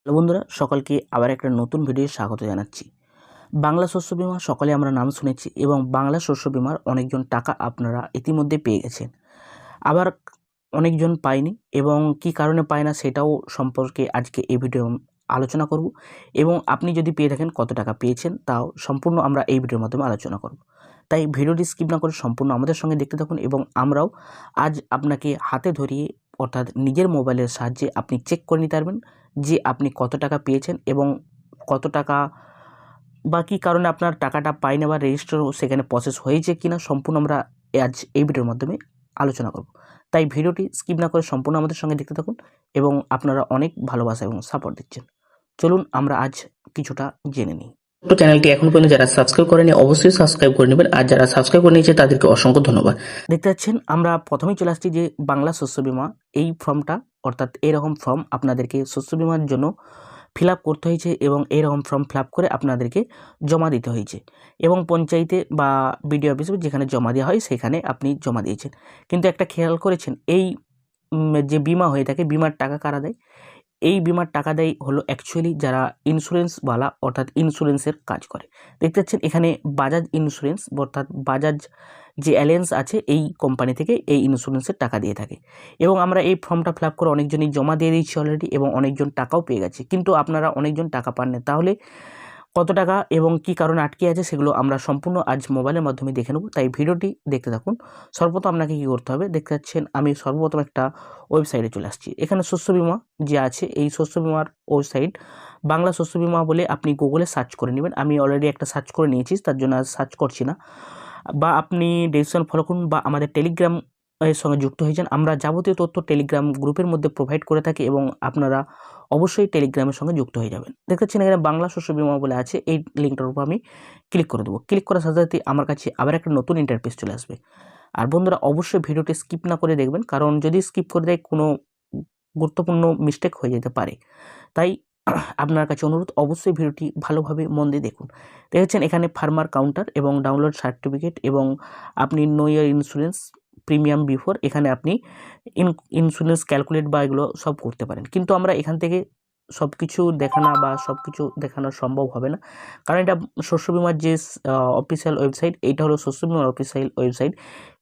Hello বন্ধুরা, সকলকে আবার একটা নতুন ভিডিওতে স্বাগত জানাচ্ছি। বাংলা শস্য বীমা সকলে আমরা নাম শুনেছি এবং বাংলা শস্য বীমার অনেকজন টাকা আপনারা ইতিমধ্যে পেয়ে গেছেন। আবার অনেকজন পায়নি এবং কি কারণে পায় না সেটাও সম্পর্কে আজকে এই ভিডিও আলোচনা করব এবং আপনি যদি পেয়ে থাকেন কত টাকা পেয়েছেন তাও সম্পূর্ণ আমরা এই ভিডিওর মাধ্যমে আলোচনা করব। তাই ভিডিওটি স্কিপ না করে সম্পূর্ণ আমাদের সঙ্গে দেখতে থাকুন এবং আমরাও আজ আপনাকে হাতে ধরিয়ে অর্থাৎ নিজের মোবাইলের সাহায্যে আপনি চেক করে নিতে পারবেন যে আপনি কত টাকা পেয়েছেন এবং কত টাকা বা কী কারণে আপনার টাকাটা পায়নি বা রেজিস্টার সেখানে প্রসেস হয়েছে কিনা সম্পূর্ণ আমরা আজ এই ভিডিওর মাধ্যমে আলোচনা করব। তাই ভিডিওটি স্কিপ না করে সম্পূর্ণ আমাদের সঙ্গে দেখতে থাকুন এবং আপনারা অনেক ভালোবাসা এবং সাপোর্ট দিচ্ছেন। চলুন আমরা আজ কিছুটা জেনে নিই। তো চ্যানেলটি এখন পর্যন্ত যারা সাবস্ক্রাইব করেনি অবশ্যই সাবস্ক্রাইব করে নেবেন, আর যারা সাবস্ক্রাইব করে নিয়েছে তাদেরকে অসংখ্য ধন্যবাদ। দেখতে পাচ্ছেন আমরা প্রথমেই চলে আসছি যে বাংলা শস্য বীমা এই ফর্মটা, অর্থাৎ এরকম ফর্ম আপনাদেরকে শস্য বীমার জন্য ফিল আপ করতে হয়েছে এবং এইরকম ফর্ম ফিল আপ করে আপনাদেরকে জমা দিতে হয়েছে এবং পঞ্চায়েতে বা বিডিও অফিসে যেখানে জমা দেওয়া হয় সেখানে আপনি জমা দিয়েছেন। কিন্তু একটা খেয়াল করেছেন এই যে বিমা হয়ে থাকে, বিমার টাকা কারা দেয়? এই বিমার টাকা দেয় হলো অ্যাকচুয়ালি যারা ইন্স্যুরেন্সওয়ালা অর্থাৎ ইন্স্যুরেন্সের কাজ করে। দেখতে পাচ্ছেন এখানে বাজাজ ইন্স্যুরেন্স অর্থাৎ বাজাজ যে অ্যালায়েন্স আছে এই কোম্পানি থেকে এই ইন্স্যুরেন্সের টাকা দিয়ে থাকে এবং আমরা এই ফর্মটা ফিল আপ করে অনেকজনই জমা দিয়ে দিয়েছি অলরেডি এবং অনেকজন টাকাও পেয়ে গেছে, কিন্তু আপনারা অনেকজন টাকা পান না। তাহলে কত টাকা এবং কী কারণে আটকে আছে সেগুলো আমরা সম্পূর্ণ আজ মোবাইলের মাধ্যমে দেখে নেব, তাই ভিডিওটি দেখতে থাকুন। সর্বপ্রথম আপনাকে কী করতে হবে, দেখতে পাচ্ছেন আমি সর্বপ্রথম একটা ওয়েবসাইটে চলে আসছি। এখানে শস্য বীমা যে আছে এই শস্য বীমার ওয়েবসাইট বাংলা শস্য বীমা বলে আপনি গুগলে সার্চ করে নেবেন। আমি অলরেডি একটা সার্চ করে নিয়েছি, তার জন্য আর সার্চ করছি না। বা আপনি ডেসক্রিপশন ফলো করুন বা আমাদের টেলিগ্রাম এর সঙ্গে যুক্ত হয়ে যান। আমরা যাবতীয় তথ্য টেলিগ্রাম গ্রুপের মধ্যে প্রোভাইড করে থাকি এবং আপনারা অবশ্যই টেলিগ্রামের সঙ্গে যুক্ত হয়ে যাবেন। দেখতে পাচ্ছেন এখানে বাংলা শস্য বীমা বলে আছে, এই লিঙ্কটার উপর আমি ক্লিক করে দেবো। ক্লিক করার সাথে সাথে আমার কাছে আবার একটা নতুন ইন্টারফেস চলে আসবে। আর বন্ধুরা অবশ্যই ভিডিওটি স্কিপ না করে দেখবেন, কারণ যদি স্কিপ করে দেয় কোনো গুরুত্বপূর্ণ মিস্টেক হয়ে যেতে পারে। তাই আপনার কাছে অনুরোধ, অবশ্যই ভিডিওটি ভালোভাবে মন দিয়ে দেখুন। দেখেছেন এখানে ফার্মার কাউন্টার এবং ডাউনলোড সার্টিফিকেট এবং আপনি নো ইয়ার ইন্স্যুরেন্স প্রিমিয়াম বিফোর, এখানে আপনি ইন্স্যুরেন্স ক্যালকুলেট বা এগুলো সব করতে পারেন। কিন্তু আমরা এখান থেকে সব কিছু দেখানো বা সব কিছু দেখানো সম্ভব হবে না, কারণ এটা শস্য বীমার যে অফিসিয়াল ওয়েবসাইট, এইটা হলো শস্য বীমার অফিসিয়াল ওয়েবসাইট।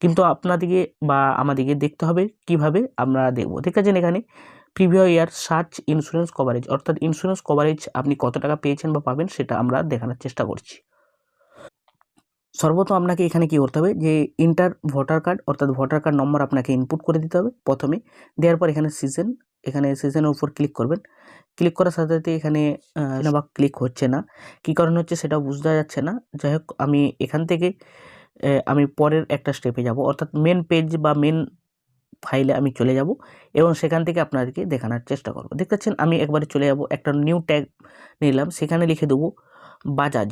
কিন্তু আপনাদেরকে বা আমাদেরকে দেখতে হবে কিভাবে আমরা দেখব। দেখেছেন এখানে previous year search insurance coverage, অর্থাৎ ইন্স্যুরেন্স কভারেজ আপনি কত টাকা পেয়েছেন বা পাবেন সেটা আমরা দেখানোর চেষ্টা করছি। সর্বপ্রথম আপনাকে এখানে কী করতে হবে যে ইন্টার ভোটার কার্ড, অর্থাৎ ভোটার কার্ড নম্বর আপনাকে ইনপুট করে দিতে হবে প্রথমে। দেওয়ার পর এখানে সিজনের উপর ক্লিক করবেন। ক্লিক করার সাথে সাথে এখানে বা ক্লিক হচ্ছে না, কী কারণ হচ্ছে সেটা বুঝতে যাচ্ছে না। যাই হোক আমি এখান থেকে আমি পরের একটা স্টেপে যাব, অর্থাৎ মেন পেজ বা মেন ফাইলে আমি চলে যাব এবং সেখান থেকে আপনাদেরকে দেখানোর চেষ্টা করব। দেখতে পাচ্ছেন আমি একবারে চলে যাব, একটা নিউ ট্যাগ নিলাম, সেখানে লিখে দেবো বাজাজ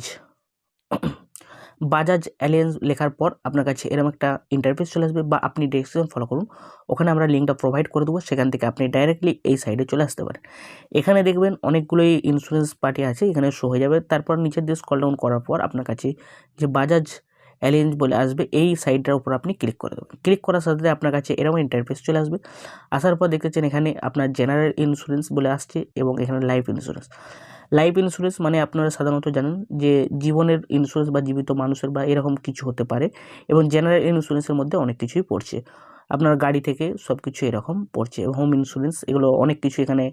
বাজাজ অ্যালিয়েন্স। লেখার পর আপনার কাছে এরকম একটা ইন্টারফেস চলে আসবে বা আপনি ডেসক্রিপশন ফলো করুন, ওখানে আমরা লিঙ্কটা প্রোভাইড করে দেবো, সেখান থেকে আপনি ডাইরেক্টলি এই সাইডে চলে আসতে পারেন। এখানে দেখবেন অনেকগুলোই ইন্স্যুরেন্স পার্টি আছে, এখানে শো হয়ে যাবে। তারপর নিচের দিয়ে স্ক্রল ডাউন করার পর আপনার কাছে যে বাজাজ অ্যালিয়েন্স বলে আসবে, এই সাইটটার উপর আপনি ক্লিক করে দেবেন। ক্লিক করার সাথে সাথে আপনার কাছে এরকম ইন্টারফেস চলে আসবে। আসার পর দেখতেছেন এখানে আপনার জেনারেল ইন্স্যুরেন্স বলে আসছে এবং এখানে লাইফ ইন্স্যুরেন্স। লাইফ ইন্স্যুরেন্স মানে আপনারা সাধারণত জানেন যে জীবনের ইন্স্যুরেন্স বা জীবিত মানুষের বা এরকম কিছু হতে পারে, এবং জেনারেল ইন্স্যুরেন্সের মধ্যে অনেক কিছুই পড়ছে, আপনার গাড়ি থেকে সব কিছু এরকম পড়ছে, হোম ইন্স্যুরেন্স, এগুলো অনেক কিছু এখানে,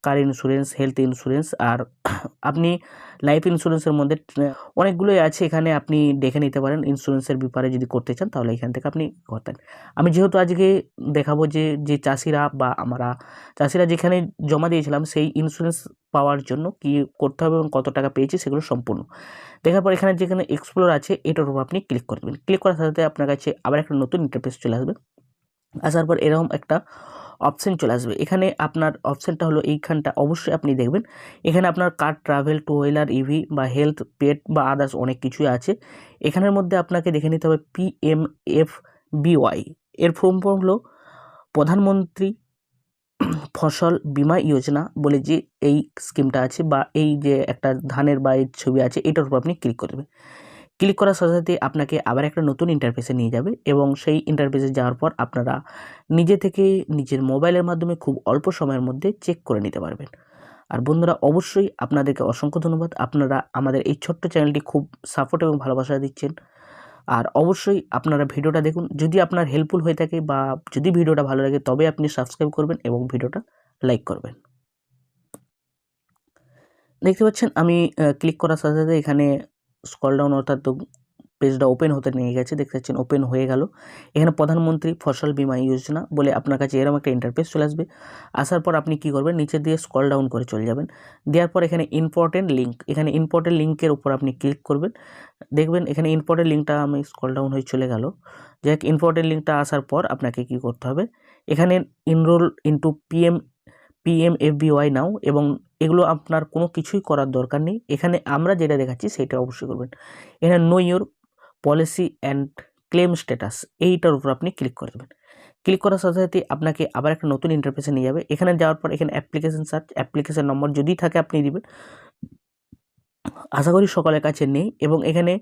কার ইন্স্যুরেন্স, হেলথ ইন্স্যুরেন্স। আর আপনি লাইফ ইন্স্যুরেন্সের মধ্যে অনেকগুলোই আছে, এখানে আপনি দেখে নিতে পারেন ইন্স্যুরেন্সের ব্যাপারে যদি করতে চান তাহলে এখান থেকে আপনি করতেন। আমি যেহেতু আজকে দেখাবো যে চাষিরা বা চাষিরা যেখানে জমা দিয়েছিলাম সেই ইন্স্যুরেন্স পাওয়ার জন্য কী করতে হবে এবং কত টাকা পেয়েছি সেগুলো সম্পূর্ণ দেখার পর এখানে যেখানে এক্সপ্লোর আছে এটার উপর আপনি ক্লিক করে দেবেন। ক্লিক করার সাথে সাথে আপনার কাছে আবার একটা নতুন ইন্টারফেস চলে আসবে। আসার পর এরকম একটা অপশান চলে আসবে। এখানে আপনার অপশানটা হলো এইখানটা অবশ্যই আপনি দেখবেন, এখানে আপনার কার, ট্রাভেল, টু হুইলার, ইভি বা হেলথ, পেট বা আদার্স অনেক কিছুই আছে। এখানের মধ্যে আপনাকে দেখে নিতে হবে PMFBY, এর ফুল ফর্ম হলো প্রধানমন্ত্রী ফসল বীমা যোজনা বলে যে এই স্কিমটা আছে বা এই যে একটা ধানের বা এই ছবি আছে, এটার উপর আপনি ক্লিক করবেন। ক্লিক করার সাথে সাথে আপনাকে আবার একটা নতুন ইন্টারফেসে নিয়ে যাবে এবং সেই ইন্টারফেসে যাওয়ার পর আপনারা নিজে থেকে নিজের মোবাইলের মাধ্যমে খুব অল্প সময়ের মধ্যে চেক করে নিতে পারবেন। আর বন্ধুরা অবশ্যই আপনাদেরকে অসংখ্য ধন্যবাদ, আপনারা আমাদের এই ছোট্ট চ্যানেলটি খুব সাপোর্ট এবং ভালোবাসা দিচ্ছেন। আর অবশ্যই আপনারা ভিডিওটা দেখুন, যদি আপনার হেল্পফুল হয়ে থাকে বা যদি ভিডিওটা ভালো লাগে তবে আপনি সাবস্ক্রাইব করবেন এবং ভিডিওটা লাইক করবেন। দেখতে পাচ্ছেন আমি ক্লিক করার সাথে সাথে এখানে স্ক্রল ডাউন অর্থাৎ পেজটা ওপেন হতে নিয়ে গেছে, দেখতে পাচ্ছেন ওপেন হয়ে গেল। এখানে প্রধানমন্ত্রী ফসল বীমা যোজনা বলে আপনার কাছে এরকম একটা ইন্টারফেস চলে আসবে। আসার পর আপনি কি করবেন, নিচে দিয়ে স্ক্রল ডাউন করে চলে যাবেন। দেওয়ার পর এখানে ইম্পর্টেন্ট লিঙ্ক, এখানে ইম্পর্টেন্ট লিঙ্কের উপর আপনি ক্লিক করবেন। দেখবেন এখানে ইম্পর্টেন্ট লিঙ্কটা আমি স্ক্রল ডাউন হয়ে চলে গেল। যাই হোক, ইম্পর্টেন্ট লিঙ্কটা আসার পর আপনাকে কি করতে হবে, এখানে ইনরোল ইন্টু PMFBY নাও, এবং এগুলো আপনার কোনো কিছুই করার দরকার নেই। এখানে আমরা যেটা দেখাচ্ছি সেটা অবশ্যই করবেন। এখানে no your policy and claim status, এইটার উপর আপনি ক্লিক করে দেবেন। ক্লিক করার সাথে সাথে আপনাকে আবার একটা নতুন ইন্টারফেসে নিয়ে যাবে। এখানে যাওয়ার পর এখানে অ্যাপ্লিকেশন সার্চ, অ্যাপ্লিকেশন নম্বর যদি থাকে আপনি দিবেন, আশা করি সকলের কাছে নেই। এবং এখানে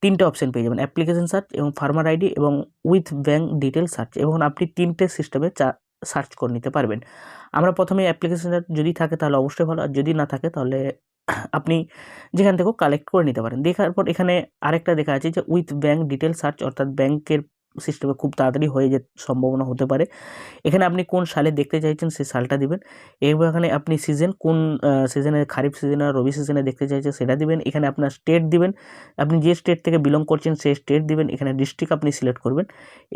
3টে অপশান পেয়ে যাবেন, অ্যাপ্লিকেশন সার্চ এবং ফার্মার আইডি এবং উইথ ব্যাঙ্ক ডিটেল সার্চ, এবং আপনি 3টে সিস্টেমে সার্চ করে নিতে পারবেন। আমরা প্রথমে অ্যাপ্লিকেশন সার্চ যদি থাকে তাহলে অবশ্যই ভালো, আর যদি না থাকে তাহলে আপনি যেখান থেকেও কালেক্ট করে নিতে পারেন। দেখার পর এখানে আরেকটা দেখা আছে যে উইথ ব্যাঙ্ক ডিটেল সার্চ, অর্থাৎ ব্যাংকের সিস্টেমে খুব তাড়াতাড়ি হয়ে যেতে সম্ভাবনা হতে পারে। এখানে আপনি কোন সালে দেখতে চাইছেন সেই সালটা দিবেন। এখানে আপনি সিজন কোন সিজনে, খারিফ সিজনে আর রবি সিজনে দেখতে চাইছেন সেটা দিবেন। এখানে আপনার স্টেট দিবেন, আপনি যে স্টেট থেকে বিলং করছেন সেই স্টেট দিবেন। এখানে ডিস্ট্রিক্ট আপনি সিলেক্ট করবেন।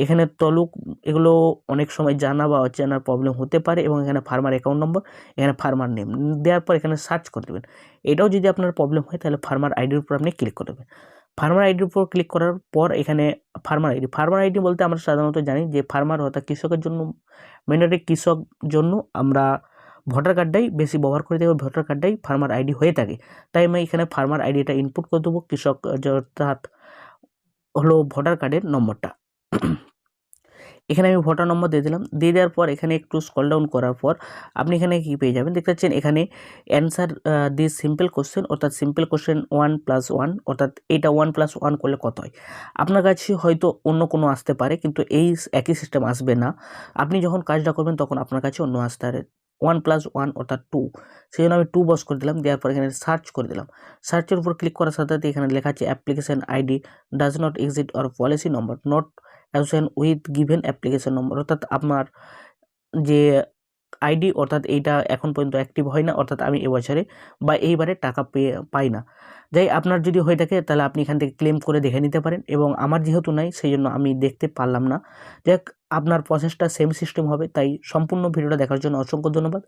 এখানে তলুক, এগুলো অনেক সময় জানা বা অজানার প্রবলেম হতে পারে। এবং এখানে ফার্মার অ্যাকাউন্ট নম্বর, এখানে ফার্মার নেম দেওয়ার পর এখানে সার্চ করে দেবেন। এটাও যদি আপনার প্রবলেম হয় তাহলে ফার্মার আইডির উপর আপনি ক্লিক করে দেবেন। ফার্মার আইডির উপর ক্লিক করার পর এখানে ফার্মার আইডি বলতে আমরা সাধারণত জানি যে ফার্মার অর্থাৎ কৃষকের জন্য, মেনলি কৃষক জন্য আমরা ভোটার কার্ডটাই বেশি ব্যবহার করে দেবো, ভোটার কার্ডটাই ফার্মার আইডি হয়ে থাকে। তাই আমি এখানে ফার্মার আইডিটা ইনপুট করে দেবো, কৃষক অর্থাৎ হলো ভোটার কার্ডের নম্বরটা। এখানে আমি ভোটার নম্বর দিয়ে দিলাম। দিয়ে দেওয়ার পর এখানে একটু স্ক্রল ডাউন করার পর আপনি এখানে কি পেয়ে যাবেন, দেখতে পাচ্ছেন এখানে অ্যান্সার দিস সিম্পল কোশ্চেন, অর্থাৎ সিম্পল কোশ্চেন 1+1, অর্থাৎ এইটা 1+1 করলে কত হয়। আপনার কাছে হয়তো অন্য কোনো আসতে পারে, কিন্তু এই একই সিস্টেম আসবে না। আপনি যখন কাজটা করবেন তখন আপনার কাছে অন্য আসতে পারে। 1+1 অর্থাৎ 2, সেই জন্য আমি 2 বস করে দিলাম। দেওয়ার পর এখানে সার্চ করে দিলাম। সার্চের উপর ক্লিক করার সাথে সাথে এখানে লেখা আছে application ID does not exit or policy number not association with given application নম্বর, অর্থাৎ আপনার যে আইডি অর্থাৎ এইটা এখন পর্যন্ত অ্যাক্টিভ হয় না, অর্থাৎ আমি এবছরে বা এইবারে টাকা পাই না। যাই আপনার যদি হয়ে থাকে তাহলে আপনি এখান থেকে ক্লেম করে দেখে নিতে পারেন, এবং আমার যেহেতু নাই সেই জন্য আমি দেখতে পারলাম না। যাক, আপনার প্রসেসটা সেম সিস্টেম হবে। তাই সম্পূর্ণ ভিডিওটা দেখার জন্য অসংখ্য ধন্যবাদ।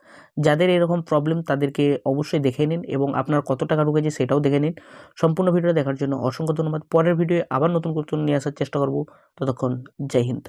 যাদের এরকম প্রবলেম তাদেরকে অবশ্যই দেখে নিন, এবং আপনার কত টাকা ঢুকেছে সেটাও দেখে নিন। সম্পূর্ণ ভিডিওটা দেখার জন্য অসংখ্য ধন্যবাদ। পরের ভিডিওয়ে আবার নতুন নিয়ে আসার চেষ্টা করব। ততক্ষণ জয় হিন্দ।